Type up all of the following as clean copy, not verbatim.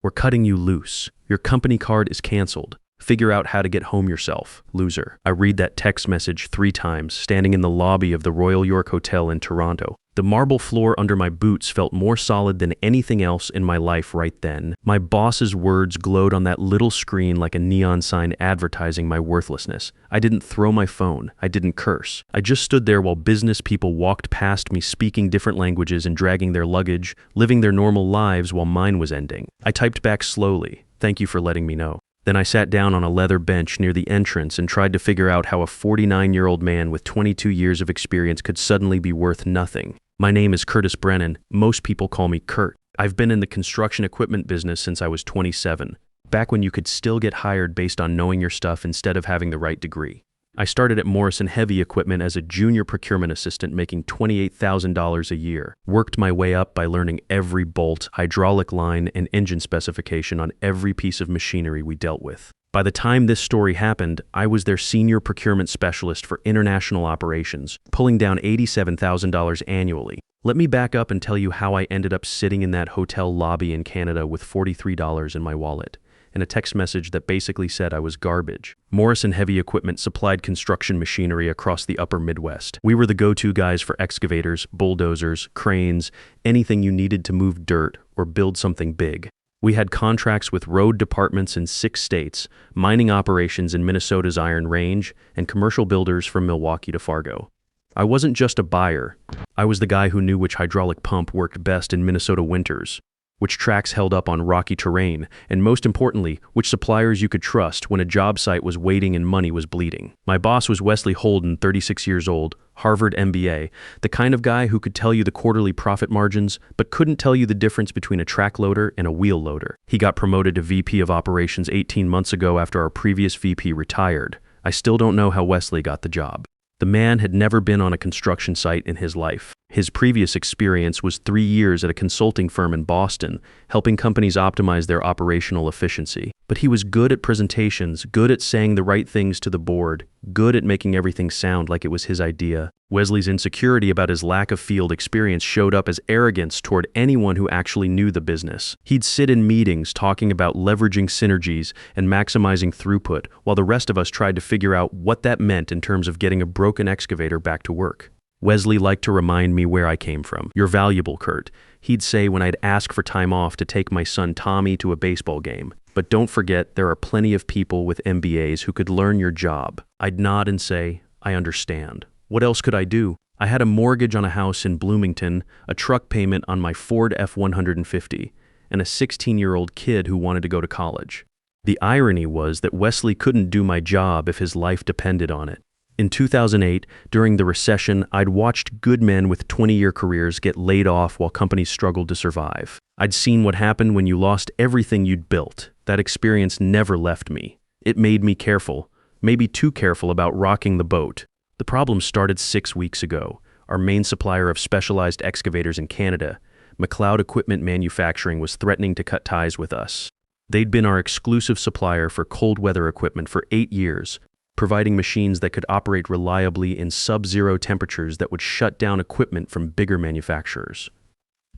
We're cutting you loose. Your company card is canceled. Figure out how to get home yourself, loser. I read that text message 3 times, standing in the lobby of the Royal York Hotel in Toronto. The marble floor under my boots felt more solid than anything else in my life right then. My boss's words glowed on that little screen like a neon sign advertising my worthlessness. I didn't throw my phone. I didn't curse. I just stood there while business people walked past me speaking different languages and dragging their luggage, living their normal lives while mine was ending. I typed back slowly, "Thank you for letting me know." Then I sat down on a leather bench near the entrance and tried to figure out how a 49-year-old man with 22 years of experience could suddenly be worth nothing. My name is Curtis Brennan. Most people call me Kurt. I've been in the construction equipment business since I was 27, back when you could still get hired based on knowing your stuff instead of having the right degree. I started at Morrison Heavy Equipment as a junior procurement assistant making $28,000 a year. Worked my way up by learning every bolt, hydraulic line, and engine specification on every piece of machinery we dealt with. By the time this story happened, I was their senior procurement specialist for international operations, pulling down $87,000 annually. Let me back up and tell you how I ended up sitting in that hotel lobby in Canada with $43 in my wallet and a text message that basically said I was garbage. Morrison Heavy Equipment supplied construction machinery across the upper Midwest. We were the go-to guys for excavators, bulldozers, cranes, anything you needed to move dirt or build something big. We had contracts with road departments in 6 states, mining operations in Minnesota's Iron Range, and commercial builders from Milwaukee to Fargo. I wasn't just a buyer. I was the guy who knew which hydraulic pump worked best in Minnesota winters, which tracks held up on rocky terrain, and most importantly, which suppliers you could trust when a job site was waiting and money was bleeding. My boss was Wesley Holden, 36 years old, Harvard MBA, the kind of guy who could tell you the quarterly profit margins, but couldn't tell you the difference between a track loader and a wheel loader. He got promoted to VP of Operations 18 months ago after our previous VP retired. I still don't know how Wesley got the job. The man had never been on a construction site in his life. His previous experience was 3 years at a consulting firm in Boston, helping companies optimize their operational efficiency. But he was good at presentations, good at saying the right things to the board, good at making everything sound like it was his idea. Wesley's insecurity about his lack of field experience showed up as arrogance toward anyone who actually knew the business. He'd sit in meetings talking about leveraging synergies and maximizing throughput, while the rest of us tried to figure out what that meant in terms of getting a broken excavator back to work. Wesley liked to remind me where I came from. "You're valuable, Kurt," he'd say when I'd ask for time off to take my son Tommy to a baseball game. "But don't forget, there are plenty of people with MBAs who could learn your job." I'd nod and say, "I understand." What else could I do? I had a mortgage on a house in Bloomington, a truck payment on my Ford F-150, and a 16-year-old kid who wanted to go to college. The irony was that Wesley couldn't do my job if his life depended on it. In 2008, during the recession, I'd watched good men with 20-year careers get laid off while companies struggled to survive. I'd seen what happened when you lost everything you'd built. That experience never left me. It made me careful, maybe too careful about rocking the boat. The problem started 6 weeks ago. Our main supplier of specialized excavators in Canada, McLeod Equipment Manufacturing, was threatening to cut ties with us. They'd been our exclusive supplier for cold weather equipment for 8 years, providing machines that could operate reliably in sub-zero temperatures that would shut down equipment from bigger manufacturers.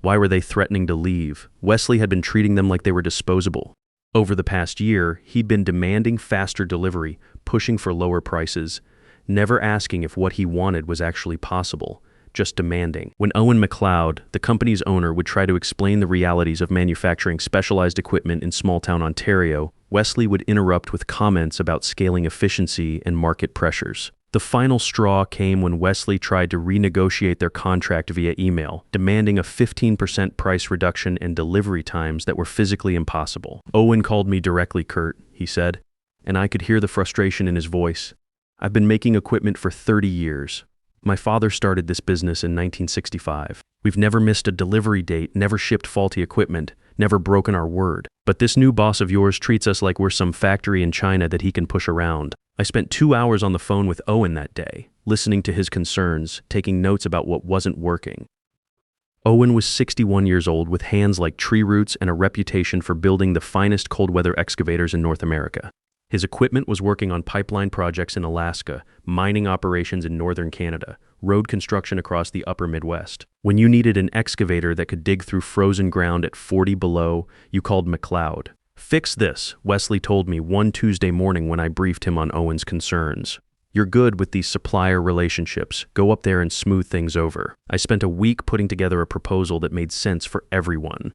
Why were they threatening to leave? Wesley had been treating them like they were disposable. Over the past year, he'd been demanding faster delivery, pushing for lower prices, never asking if what he wanted was actually possible, just demanding. When Owen McLeod, the company's owner, would try to explain the realities of manufacturing specialized equipment in small-town Ontario, Wesley would interrupt with comments about scaling efficiency and market pressures. The final straw came when Wesley tried to renegotiate their contract via email, demanding a 15% price reduction and delivery times that were physically impossible. "Owen called me directly, Kurt," he said, and I could hear the frustration in his voice. "I've been making equipment for 30 years. My father started this business in 1965. We've never missed a delivery date, never shipped faulty equipment, never broken our word. But this new boss of yours treats us like we're some factory in China that he can push around." I spent 2 hours on the phone with Owen that day, listening to his concerns, taking notes about what wasn't working. Owen was 61 years old with hands like tree roots and a reputation for building the finest cold weather excavators in North America. His equipment was working on pipeline projects in Alaska, mining operations in northern Canada, road construction across the upper Midwest. When you needed an excavator that could dig through frozen ground at 40 below, you called McLeod. "Fix this," Wesley told me one Tuesday morning when I briefed him on Owen's concerns. "You're good with these supplier relationships. Go up there and smooth things over." I spent a week putting together a proposal that made sense for everyone.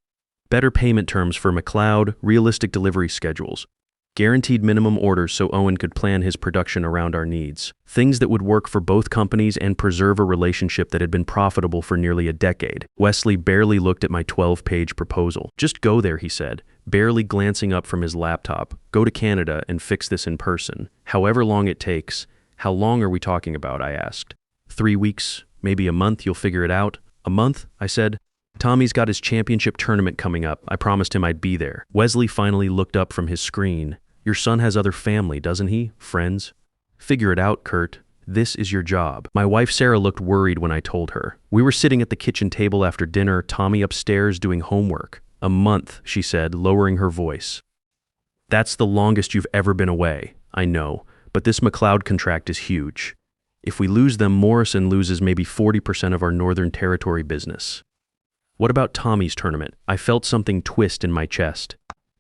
Better payment terms for McLeod, realistic delivery schedules, guaranteed minimum orders so Owen could plan his production around our needs. Things that would work for both companies and preserve a relationship that had been profitable for nearly a decade. Wesley barely looked at my 12-page proposal. "Just go there," he said, barely glancing up from his laptop. "Go to Canada and fix this in person. However long it takes." "How long are we talking about?" I asked. 3 weeks, maybe a month, you'll figure it out." "A month?" I said. "Tommy's got his championship tournament coming up. I promised him I'd be there." Wesley finally looked up from his screen. "Your son has other family, doesn't he? Friends?" "Figure it out, Kurt. This is your job." My wife Sarah looked worried when I told her. We were sitting at the kitchen table after dinner, Tommy upstairs doing homework. "A month," she said, lowering her voice. "That's the longest you've ever been away." "I know, but this McLeod contract is huge. If we lose them, Morrison loses maybe 40% of our Northern Territory business." "What about Tommy's tournament?" I felt something twist in my chest.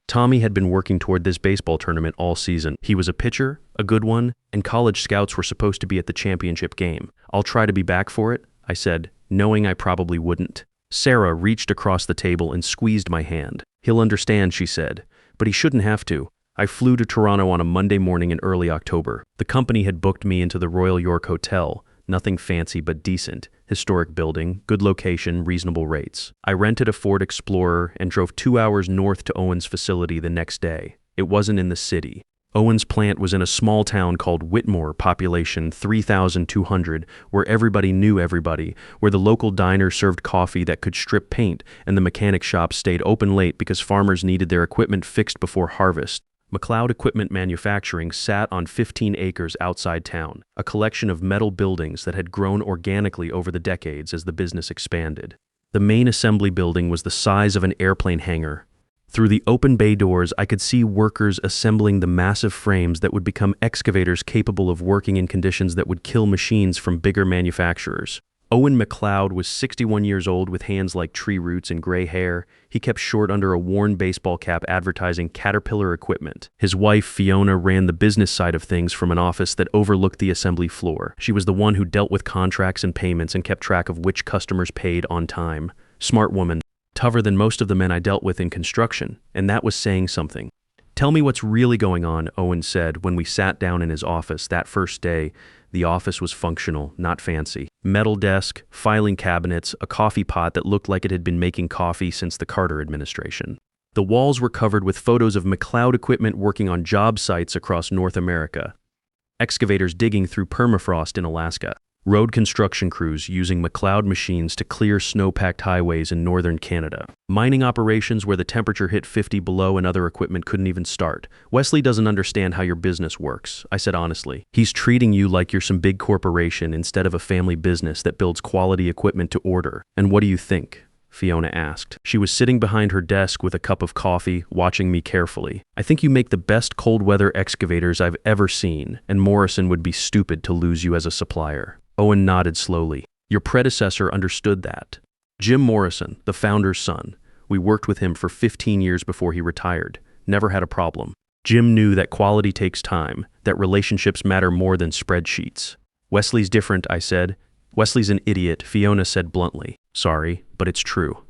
Tommy had been working toward this baseball tournament all season. He was a pitcher, a good one, and college scouts were supposed to be at the championship game. "I'll try to be back for it," I said, knowing I probably wouldn't. Sarah reached across the table and squeezed my hand. "He'll understand," she said, "but he shouldn't have to." I flew to Toronto on a Monday morning in early October. The company had booked me into the Royal York Hotel. Nothing fancy but decent. Historic building, good location, reasonable rates. I rented a Ford Explorer and drove 2 hours north to Owen's facility the next day. It wasn't in the city. Owen's plant was in a small town called Whitmore, population 3,200, where everybody knew everybody, where the local diner served coffee that could strip paint, and the mechanic shop stayed open late because farmers needed their equipment fixed before harvest. McLeod Equipment Manufacturing sat on 15 acres outside town, a collection of metal buildings that had grown organically over the decades as the business expanded. The main assembly building was the size of an airplane hangar. Through the open bay doors, I could see workers assembling the massive frames that would become excavators capable of working in conditions that would kill machines from bigger manufacturers. Owen McLeod was 61 years old with hands like tree roots and gray hair. He kept short under a worn baseball cap advertising Caterpillar equipment. His wife, Fiona, ran the business side of things from an office that overlooked the assembly floor. She was the one who dealt with contracts and payments and kept track of which customers paid on time. Smart woman, tougher than most of the men I dealt with in construction, and that was saying something. "Tell me what's really going on," Owen said when we sat down in his office that first day. The office was functional, not fancy. Metal desk, filing cabinets, a coffee pot that looked like it had been making coffee since the Carter administration. The walls were covered with photos of McLeod equipment working on job sites across North America. Excavators digging through permafrost in Alaska. Road construction crews using McLeod machines to clear snow-packed highways in northern Canada. Mining operations where the temperature hit 50 below and other equipment couldn't even start. "Wesley doesn't understand how your business works," I said honestly. "He's treating you like you're some big corporation instead of a family business that builds quality equipment to order." "And what do you think?" Fiona asked. She was sitting behind her desk with a cup of coffee, watching me carefully. "I think you make the best cold-weather excavators I've ever seen, and Morrison would be stupid to lose you as a supplier." Owen nodded slowly. "Your predecessor understood that. Jim Morrison, the founder's son. We worked with him for 15 years before he retired. Never had a problem. Jim knew that quality takes time, that relationships matter more than spreadsheets." "Wesley's different," I said. "Wesley's an idiot," Fiona said bluntly. "Sorry, but it's true.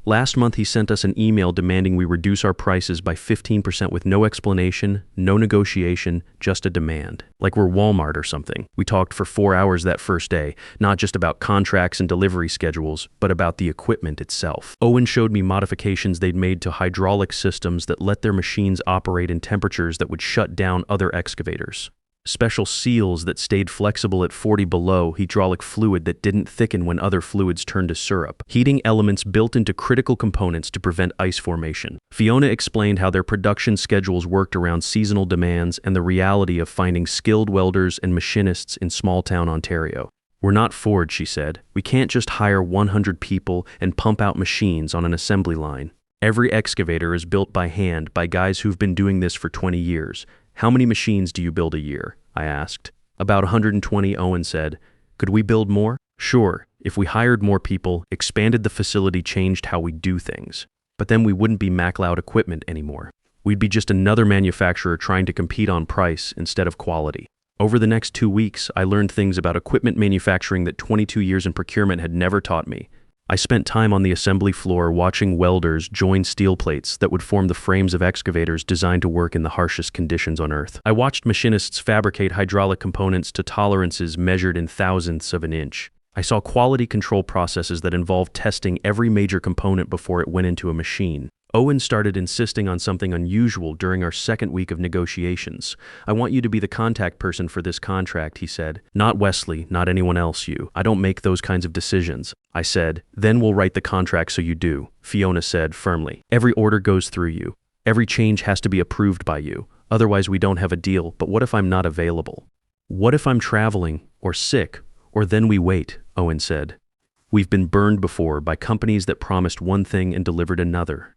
Last month he sent us an email demanding we reduce our prices by 15% with no explanation, no negotiation, just a demand. Like we're Walmart or something. We talked for 4 hours that first day, not just about contracts and delivery schedules, but about the equipment itself. Owen showed me modifications they'd made to hydraulic systems that let their machines operate in temperatures that would shut down other excavators. Special seals that stayed flexible at 40 below, hydraulic fluid that didn't thicken when other fluids turned to syrup, heating elements built into critical components to prevent ice formation. Fiona explained how their production schedules worked around seasonal demands and the reality of finding skilled welders and machinists in small-town Ontario. "We're not Ford," she said. "We can't just hire 100 people and pump out machines on an assembly line. Every excavator is built by hand by guys who've been doing this for 20 years. How many machines do you build a year? I asked. About 120, Owen said. Could we build more? Sure, if we hired more people, expanded the facility, changed how we do things. But then we wouldn't be MacLeod equipment anymore. We'd be just another manufacturer trying to compete on price instead of quality. Over the next 2 weeks, I learned things about equipment manufacturing that 22 years in procurement had never taught me. I spent time on the assembly floor watching welders join steel plates that would form the frames of excavators designed to work in the harshest conditions on Earth. I watched machinists fabricate hydraulic components to tolerances measured in thousandths of an inch. I saw quality control processes that involved testing every major component before it went into a machine. Owen started insisting on something unusual during our second week of negotiations. I want you to be the contact person for this contract, he said. Not Wesley, not anyone else, you. I don't make those kinds of decisions. I said, then we'll write the contract so you do, Fiona said firmly. Every order goes through you. Every change has to be approved by you. Otherwise we don't have a deal. But what if I'm not available? What if I'm traveling or sick? Or then we wait, Owen said. We've been burned before by companies that promised one thing and delivered another.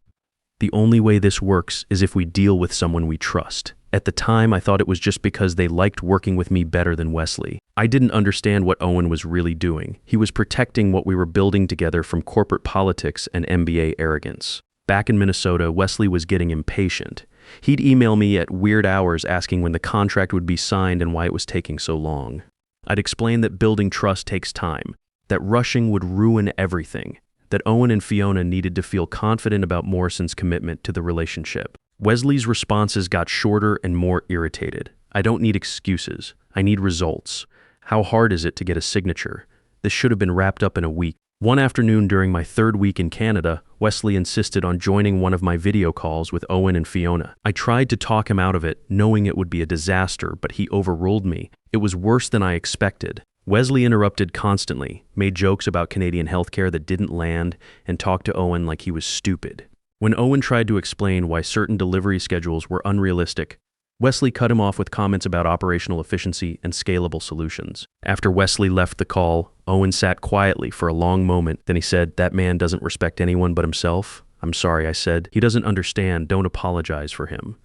The only way this works is if we deal with someone we trust. At the time, I thought it was just because they liked working with me better than Wesley. I didn't understand what Owen was really doing. He was protecting what we were building together from corporate politics and MBA arrogance. Back in Minnesota, Wesley was getting impatient. He'd email me at weird hours asking when the contract would be signed and why it was taking so long. I'd explain that building trust takes time, that rushing would ruin everything, that Owen and Fiona needed to feel confident about Morrison's commitment to the relationship. Wesley's responses got shorter and more irritated. I don't need excuses. I need results. How hard is it to get a signature? This should have been wrapped up in a week. One afternoon during my third week in Canada, Wesley insisted on joining one of my video calls with Owen and Fiona. I tried to talk him out of it, knowing it would be a disaster, but he overruled me. It was worse than I expected. Wesley interrupted constantly, made jokes about Canadian healthcare that didn't land, and talked to Owen like he was stupid. When Owen tried to explain why certain delivery schedules were unrealistic, Wesley cut him off with comments about operational efficiency and scalable solutions. After Wesley left the call, Owen sat quietly for a long moment. Then he said, "That man doesn't respect anyone but himself." "I'm sorry," I said. "He doesn't understand. Don't apologize for him."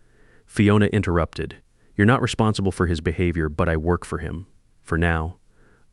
Fiona interrupted. "You're not responsible for his behavior, but I work for him. For now,"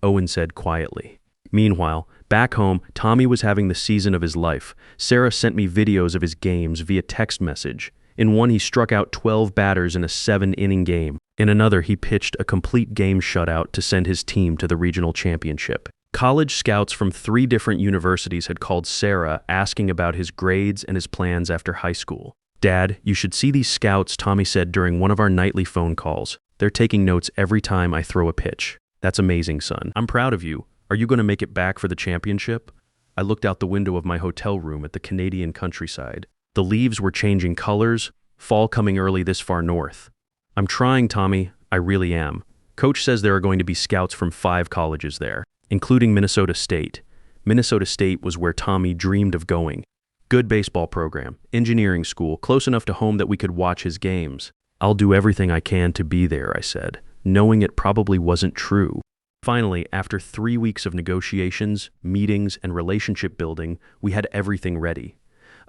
Owen said quietly. Meanwhile, back home, Tommy was having the season of his life. Sarah sent me videos of his games via text message. In one, he struck out 12 batters in a 7-inning game. In another, he pitched a complete game shutout to send his team to the regional championship. College scouts from 3 different universities had called Sarah asking about his grades and his plans after high school. "Dad, you should see these scouts," Tommy said during one of our nightly phone calls. "They're taking notes every time I throw a pitch." "That's amazing, son. I'm proud of you. Are you going to make it back for the championship?" I looked out the window of my hotel room at the Canadian countryside. The leaves were changing colors, fall coming early this far north. "I'm trying, Tommy. I really am. Coach says there are going to be scouts from 5 colleges there, including Minnesota State. Minnesota State was where Tommy dreamed of going. Good baseball program, engineering school, close enough to home that we could watch his games. I'll do everything I can to be there," I said, knowing it probably wasn't true. Finally, after 3 weeks of negotiations, meetings, and relationship building, we had everything ready.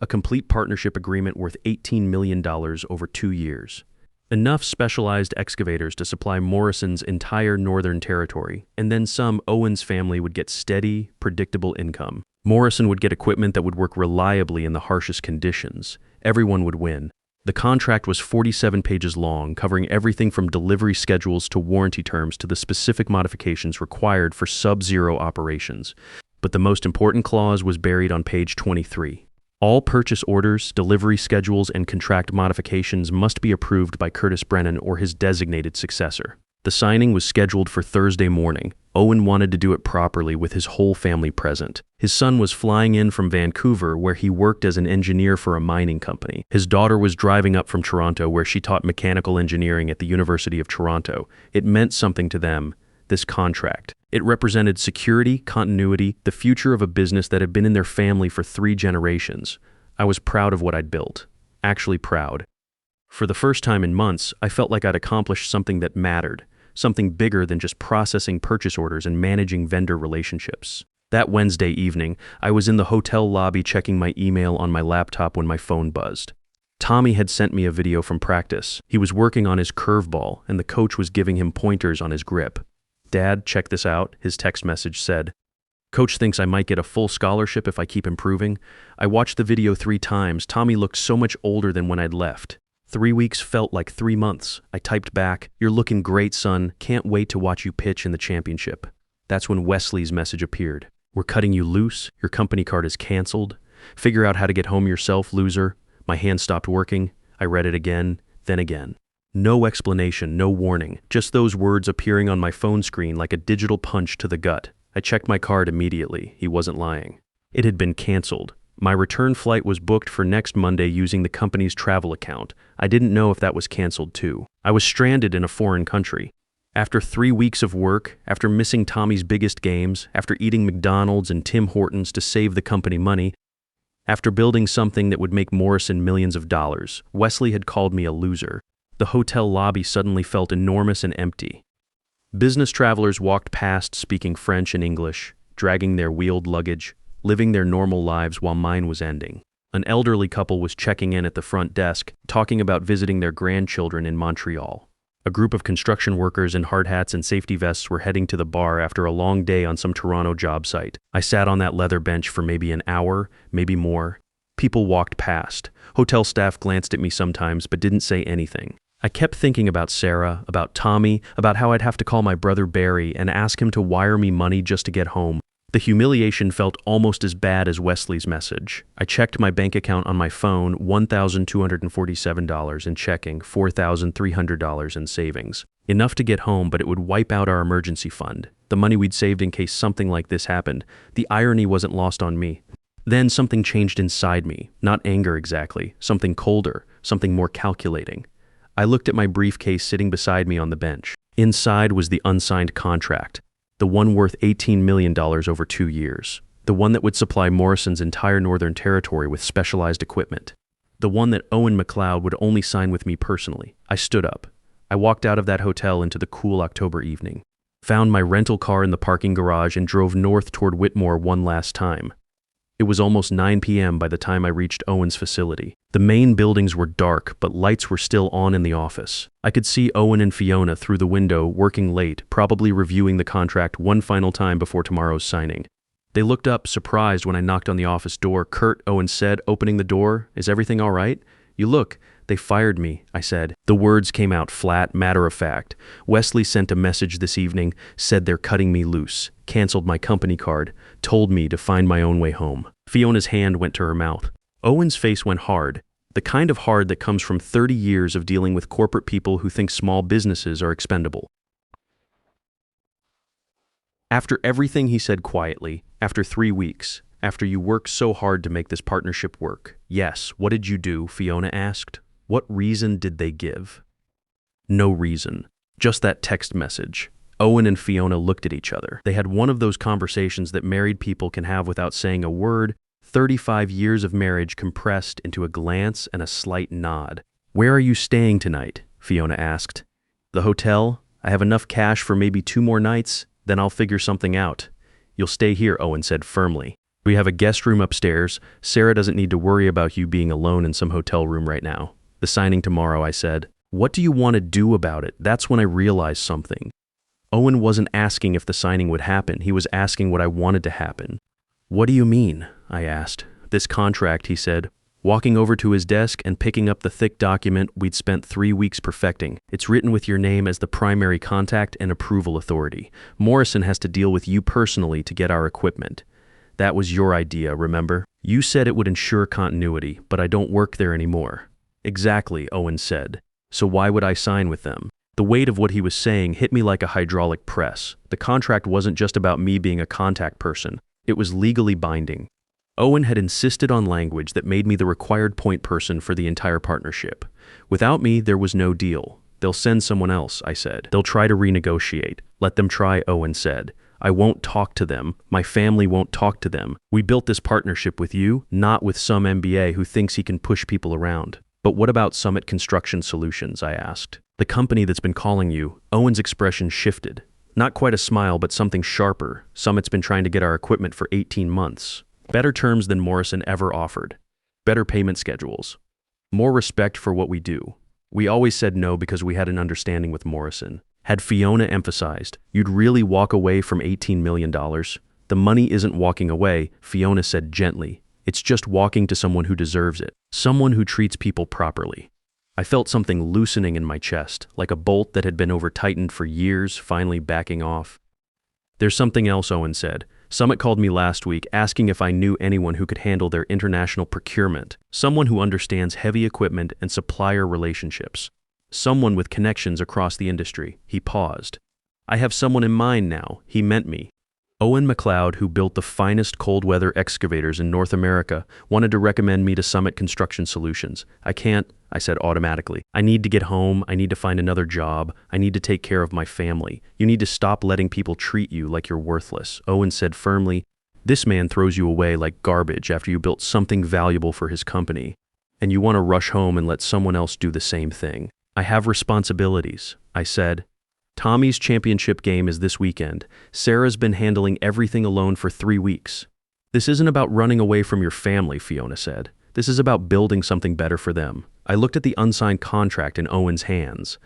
A complete partnership agreement worth $18 million over 2 years. Enough specialized excavators to supply Morrison's entire northern territory, and then some. Owen's family would get steady, predictable income. Morrison would get equipment that would work reliably in the harshest conditions. Everyone would win. The contract was 47 pages long, covering everything from delivery schedules to warranty terms to the specific modifications required for sub-zero operations. But the most important clause was buried on page 23. All purchase orders, delivery schedules, and contract modifications must be approved by Curtis Brennan or his designated successor. The signing was scheduled for Thursday morning. Owen wanted to do it properly with his whole family present. His son was flying in from Vancouver, where he worked as an engineer for a mining company. His daughter was driving up from Toronto, where she taught mechanical engineering at the University of Toronto. It meant something to them, this contract. It represented security, continuity, the future of a business that had been in their family for 3 generations. I was proud of what I'd built. Actually proud. For the first time in months, I felt like I'd accomplished something that mattered. Something bigger than just processing purchase orders and managing vendor relationships. That Wednesday evening, I was in the hotel lobby checking my email on my laptop when my phone buzzed. Tommy had sent me a video from practice. He was working on his curveball, and the coach was giving him pointers on his grip. "Dad, check this out," his text message said. "Coach thinks I might get a full scholarship if I keep improving." I watched the video 3 times. Tommy looked so much older than when I'd left. 3 weeks felt like 3 months. I typed back, "You're looking great, son. Can't wait to watch you pitch in the championship." That's when Wesley's message appeared. "We're cutting you loose. Your company card is canceled. Figure out how to get home yourself, loser." My hand stopped working. I read it again, then again. No explanation, no warning, just those words appearing on my phone screen like a digital punch to the gut. I checked my card immediately. He wasn't lying. It had been canceled. My return flight was booked for next Monday using the company's travel account. I didn't know if that was canceled too. I was stranded in a foreign country. After 3 weeks of work, after missing Tommy's biggest games, after eating McDonald's and Tim Hortons to save the company money, after building something that would make Morrison millions of dollars, Wesley had called me a loser. The hotel lobby suddenly felt enormous and empty. Business travelers walked past speaking French and English, dragging their wheeled luggage, living their normal lives while mine was ending. An elderly couple was checking in at the front desk, talking about visiting their grandchildren in Montreal. A group of construction workers in hard hats and safety vests were heading to the bar after a long day on some Toronto job site. I sat on that leather bench for maybe an hour, maybe more. People walked past. Hotel staff glanced at me sometimes, but didn't say anything. I kept thinking about Sarah, about Tommy, about how I'd have to call my brother Barry and ask him to wire me money just to get home. The humiliation felt almost as bad as Wesley's message. I checked my bank account on my phone, $1,247 in checking, $4,300 in savings. Enough to get home, but it would wipe out our emergency fund. The money we'd saved in case something like this happened. The irony wasn't lost on me. Then something changed inside me. Not anger exactly, something colder, something more calculating. I looked at my briefcase sitting beside me on the bench. Inside was the unsigned contract. The one worth $18 million over 2 years. The one that would supply Morrison's entire Northern Territory with specialized equipment. The one that Owen McLeod would only sign with me personally. I stood up. I walked out of that hotel into the cool October evening. Found my rental car in the parking garage and drove north toward Whitmore one last time. It was almost 9 p.m. by the time I reached Owen's facility. The main buildings were dark, but lights were still on in the office. I could see Owen and Fiona through the window, working late, probably reviewing the contract one final time before tomorrow's signing. They looked up, surprised, when I knocked on the office door. "Kurt," Owen said, opening the door, "is everything all right?" "You look. They fired me," I said. The words came out flat, matter of fact. "Wesley sent a message this evening, said they're cutting me loose, canceled my company card, told me to find my own way home." Fiona's hand went to her mouth. Owen's face went hard, the kind of hard that comes from 30 years of dealing with corporate people who think small businesses are expendable. "After everything," he said quietly, "after 3 weeks, after you worked so hard to make this partnership work, yes, what did you do?" Fiona asked. "What reason did they give?" No reason. Just that text message. Owen and Fiona looked at each other. They had one of those conversations that married people can have without saying a word, 35 years of marriage compressed into a glance and a slight nod. "Where are you staying tonight?" Fiona asked. "The hotel. I have enough cash for maybe 2 more nights, then I'll figure something out." "You'll stay here," Owen said firmly. "We have a guest room upstairs. Sarah doesn't need to worry about you being alone in some hotel room right now." "The signing tomorrow," I said. "What do you want to do about it?" That's when I realized something. Owen wasn't asking if the signing would happen. He was asking what I wanted to happen. "What do you mean?" I asked. "This contract," he said, walking over to his desk and picking up the thick document we'd spent 3 weeks perfecting. "It's written with your name as the primary contact and approval authority. Morrison has to deal with you personally to get our equipment. That was your idea, remember? You said it would ensure continuity, but I don't work there anymore." "Exactly," Owen said. "So why would I sign with them?" The weight of what he was saying hit me like a hydraulic press. The contract wasn't just about me being a contact person. It was legally binding. Owen had insisted on language that made me the required point person for the entire partnership. Without me, there was no deal. "They'll send someone else," I said. "They'll try to renegotiate." "Let them try," Owen said. "I won't talk to them. My family won't talk to them. We built this partnership with you, not with some MBA who thinks he can push people around." "But what about Summit Construction Solutions?" I asked. "The company that's been calling you." Owen's expression shifted. Not quite a smile, but something sharper. "Summit's been trying to get our equipment for 18 months. Better terms than Morrison ever offered. Better payment schedules." More respect for what we do. We always said no because we had an understanding with Morrison. Had Fiona emphasized, you'd really walk away from $18 million? The money isn't walking away, Fiona said gently. It's just walking to someone who deserves it. Someone who treats people properly. I felt something loosening in my chest, like a bolt that had been over-tightened for years, finally backing off. There's something else, Owen said. Summit called me last week asking if I knew anyone who could handle their international procurement, someone who understands heavy equipment and supplier relationships, someone with connections across the industry. He paused. I have someone in mind now. He meant me. Owen McLeod, who built the finest cold-weather excavators in North America, wanted to recommend me to Summit Construction Solutions. I can't, I said automatically. I need to get home. I need to find another job. I need to take care of my family. You need to stop letting people treat you like you're worthless. Owen said firmly, this man throws you away like garbage after you built something valuable for his company, and you want to rush home and let someone else do the same thing. I have responsibilities, I said. Tommy's championship game is this weekend. Sarah's been handling everything alone for 3 weeks. This isn't about running away from your family, Fiona said. This is about building something better for them. I looked at the unsigned contract in Owen's hands.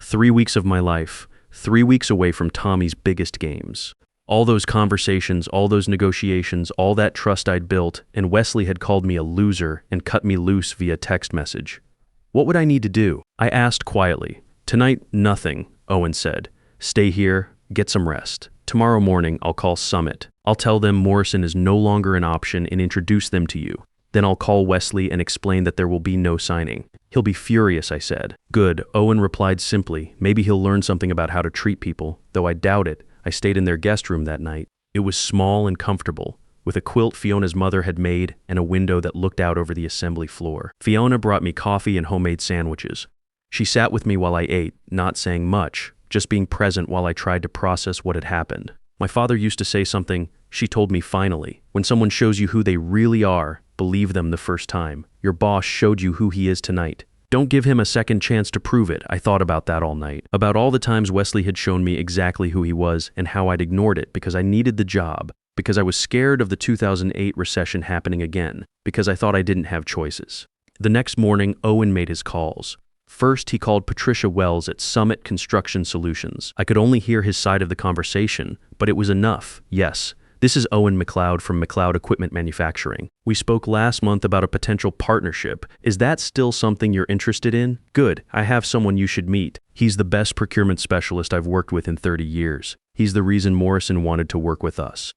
3 weeks of my life, 3 weeks away from Tommy's biggest games. All those conversations, all those negotiations, all that trust I'd built, and Wesley had called me a loser and cut me loose via text message. What would I need to do? I asked quietly. Tonight, nothing, Owen said. Stay here, get some rest. Tomorrow morning, I'll call Summit. I'll tell them Morrison is no longer an option and introduce them to you. Then I'll call Wesley and explain that there will be no signing. He'll be furious, I said. Good, Owen replied simply. Maybe he'll learn something about how to treat people, though I doubt it. I stayed in their guest room that night. It was small and comfortable, with a quilt Fiona's mother had made and a window that looked out over the assembly floor. Fiona brought me coffee and homemade sandwiches. She sat with me while I ate, not saying much, just being present while I tried to process what had happened. My father used to say something, she told me finally. When someone shows you who they really are, believe them the first time. Your boss showed you who he is tonight. Don't give him a second chance to prove it. I thought about that all night. About all the times Wesley had shown me exactly who he was and how I'd ignored it because I needed the job, because I was scared of the 2008 recession happening again, because I thought I didn't have choices. The next morning, Owen made his calls. First, he called Patricia Wells at Summit Construction Solutions. I could only hear his side of the conversation, but it was enough. Yes, this is Owen McLeod from McLeod Equipment Manufacturing. We spoke last month about a potential partnership. Is that still something you're interested in? Good, I have someone you should meet. He's the best procurement specialist I've worked with in 30 years. He's the reason Morrison wanted to work with us.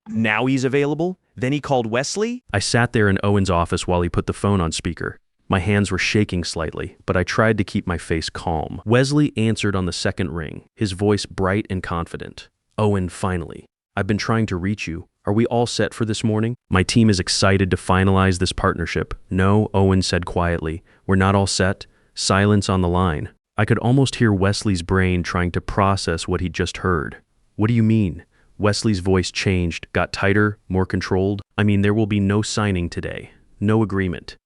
Now he's available? Then he called Wesley? I sat there in Owen's office while he put the phone on speaker. My hands were shaking slightly, but I tried to keep my face calm. Wesley answered on the second ring, his voice bright and confident. Owen, finally. I've been trying to reach you. Are we all set for this morning? My team is excited to finalize this partnership. No, Owen said quietly. We're not all set. Silence on the line. I could almost hear Wesley's brain trying to process what he'd just heard. What do you mean? Wesley's voice changed, got tighter, more controlled. I mean, there will be no signing today. No agreement.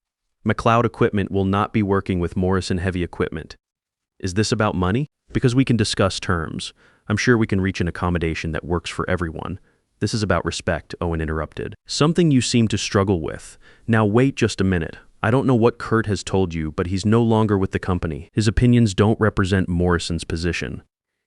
McLeod Equipment will not be working with Morrison Heavy Equipment. Is this about money? Because we can discuss terms. I'm sure we can reach an accommodation that works for everyone. This is about respect, Owen interrupted. Something you seem to struggle with. Now wait just a minute. I don't know what Kurt has told you, but he's no longer with the company. His opinions don't represent Morrison's position.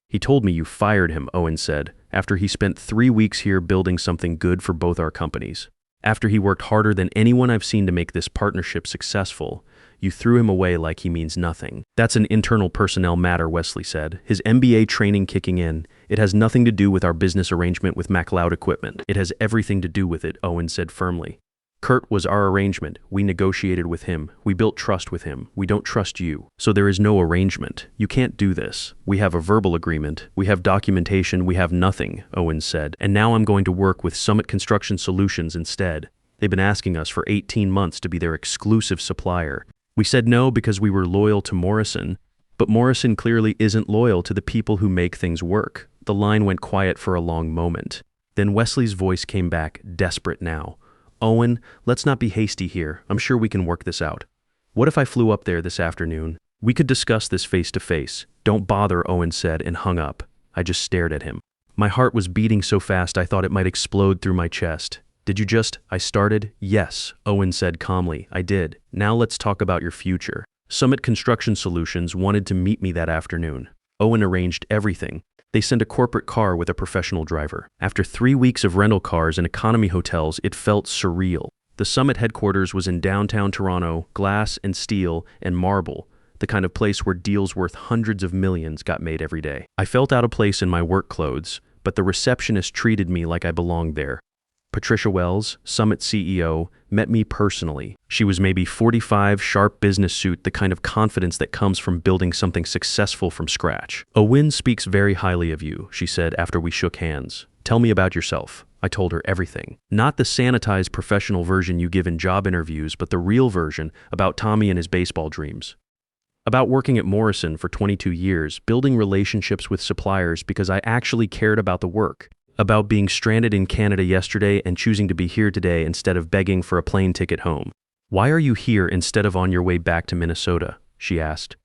He told me you fired him, Owen said, after he spent 3 weeks here building something good for both our companies. After he worked harder than anyone I've seen to make this partnership successful, you threw him away like he means nothing. That's an internal personnel matter, Wesley said, his MBA training kicking in. It has nothing to do with our business arrangement with McLeod Equipment. It has everything to do with it, Owen said firmly. Kurt was our arrangement. We negotiated with him. We built trust with him. We don't trust you. So there is no arrangement. You can't do this. We have a verbal agreement. We have documentation. We have nothing, Owen said. And now I'm going to work with Summit Construction Solutions instead. They've been asking us for 18 months to be their exclusive supplier. We said no because we were loyal to Morrison, but Morrison clearly isn't loyal to the people who make things work. The line went quiet for a long moment. Then Wesley's voice came back, desperate now. Owen, let's not be hasty here. I'm sure we can work this out. What if I flew up there this afternoon? We could discuss this face to face. Don't bother, Owen said and hung up. I just stared at him. My heart was beating so fast I thought it might explode through my chest. Did you just, I started? Yes, Owen said calmly. I did. Now let's talk about your future. Summit Construction Solutions wanted to meet me that afternoon. Owen arranged everything. They sent a corporate car with a professional driver. After 3 weeks of rental cars and economy hotels, it felt surreal. The Summit headquarters was in downtown Toronto, glass and steel and marble, the kind of place where deals worth hundreds of millions got made every day. I felt out of place in my work clothes, but the receptionist treated me like I belonged there. Patricia Wells, Summit CEO, met me personally. She was maybe 45, sharp business suit, the kind of confidence that comes from building something successful from scratch. Owen speaks very highly of you, she said after we shook hands. Tell me about yourself. I told her everything. Not the sanitized professional version you give in job interviews, but the real version about Tommy and his baseball dreams. About working at Morrison for 22 years, building relationships with suppliers because I actually cared about the work. About being stranded in Canada yesterday and choosing to be here today instead of begging for a plane ticket home. Why are you here instead of on your way back to Minnesota? She asked.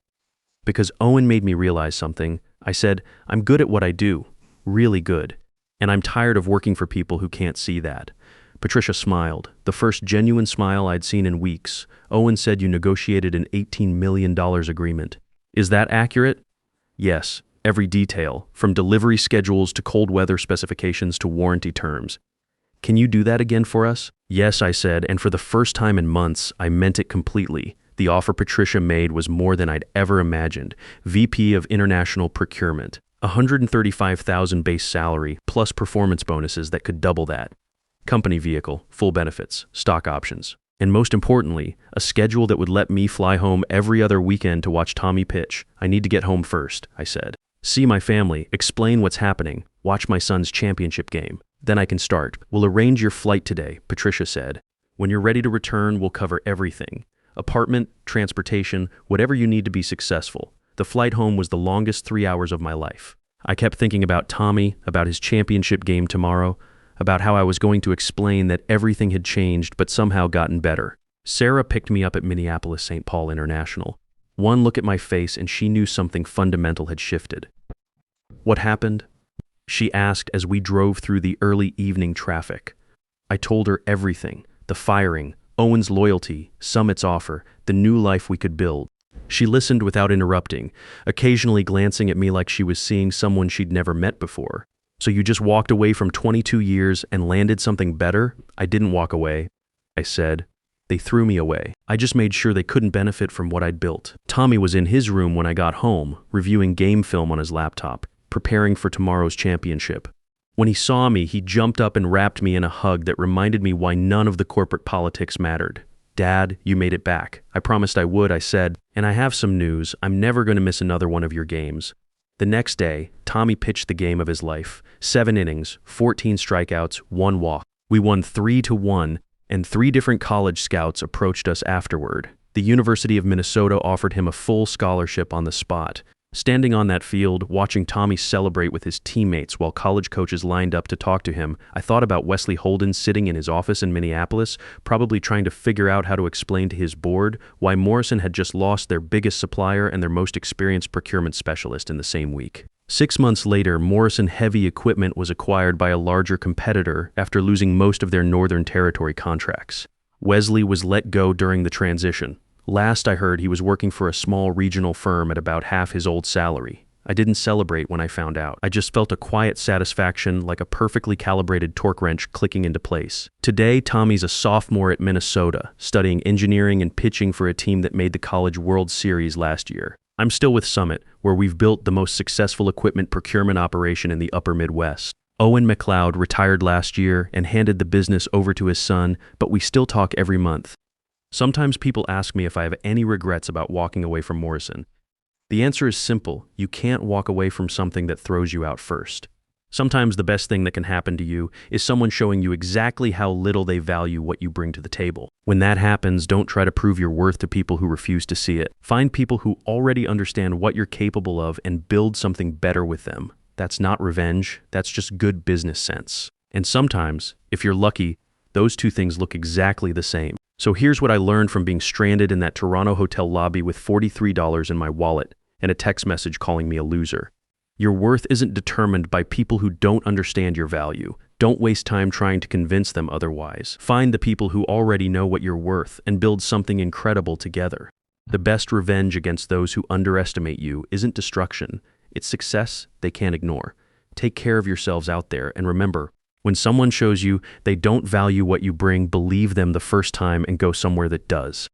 Because Owen made me realize something. I said, I'm good at what I do. Really good. And I'm tired of working for people who can't see that. Patricia smiled, the first genuine smile I'd seen in weeks. Owen said you negotiated an $18 million agreement. Is that accurate? Yes, every detail, from delivery schedules to cold weather specifications to warranty terms. Can you do that again for us? Yes, I said, and for the first time in months, I meant it completely. The offer Patricia made was more than I'd ever imagined. VP of International Procurement. $135,000 base salary, plus performance bonuses that could double that. Company vehicle, full benefits, stock options. And most importantly, a schedule that would let me fly home every other weekend to watch Tommy pitch. I need to get home first, I said. See my family, explain what's happening, watch my son's championship game. Then I can start. We'll arrange your flight today, Patricia said. When you're ready to return, we'll cover everything. Apartment, transportation, whatever you need to be successful. The flight home was the longest 3 hours of my life. I kept thinking about Tommy, about his championship game tomorrow, about how I was going to explain that everything had changed but somehow gotten better. Sarah picked me up at Minneapolis-St. Paul International. One look at my face and she knew something fundamental had shifted. What happened? She asked as we drove through the early evening traffic. I told her everything, the firing, Owen's loyalty, Summit's offer, the new life we could build. She listened without interrupting, occasionally glancing at me like she was seeing someone she'd never met before. So you just walked away from 22 years and landed something better? I didn't walk away, I said. They threw me away. I just made sure they couldn't benefit from what I'd built. Tommy was in his room when I got home, reviewing game film on his laptop, preparing for tomorrow's championship. When he saw me, he jumped up and wrapped me in a hug that reminded me why none of the corporate politics mattered. Dad, you made it back. I promised I would, I said, and I have some news. I'm never going to miss another one of your games. The next day, Tommy pitched the game of his life. 7 innings, 14 strikeouts, 1 walk. We won 3-1, and 3 different college scouts approached us afterward. The University of Minnesota offered him a full scholarship on the spot. Standing on that field, watching Tommy celebrate with his teammates while college coaches lined up to talk to him, I thought about Wesley Holden sitting in his office in Minneapolis, probably trying to figure out how to explain to his board why Morrison had just lost their biggest supplier and their most experienced procurement specialist in the same week. 6 months later, Morrison Heavy Equipment was acquired by a larger competitor after losing most of their Northern Territory contracts. Wesley was let go during the transition. Last I heard, he was working for a small regional firm at about half his old salary. I didn't celebrate when I found out. I just felt a quiet satisfaction, like a perfectly calibrated torque wrench clicking into place. Today, Tommy's a sophomore at Minnesota, studying engineering and pitching for a team that made the College World Series last year. I'm still with Summit, where we've built the most successful equipment procurement operation in the upper Midwest. Owen McLeod retired last year and handed the business over to his son, but we still talk every month. Sometimes people ask me if I have any regrets about walking away from Morrison. The answer is simple. You can't walk away from something that throws you out first. Sometimes the best thing that can happen to you is someone showing you exactly how little they value what you bring to the table. When that happens, don't try to prove your worth to people who refuse to see it. Find people who already understand what you're capable of and build something better with them. That's not revenge. That's just good business sense. And sometimes, if you're lucky, those two things look exactly the same. So here's what I learned from being stranded in that Toronto hotel lobby with $43 in my wallet and a text message calling me a loser. Your worth isn't determined by people who don't understand your value. Don't Don't waste time trying to convince them otherwise. Find the people who already know what you're worth and build something incredible together. The best revenge against those who underestimate you isn't destruction, it's success they can't ignore. Take care of yourselves out there, and remember, when someone shows you they don't value what you bring, believe them the first time and go somewhere that does.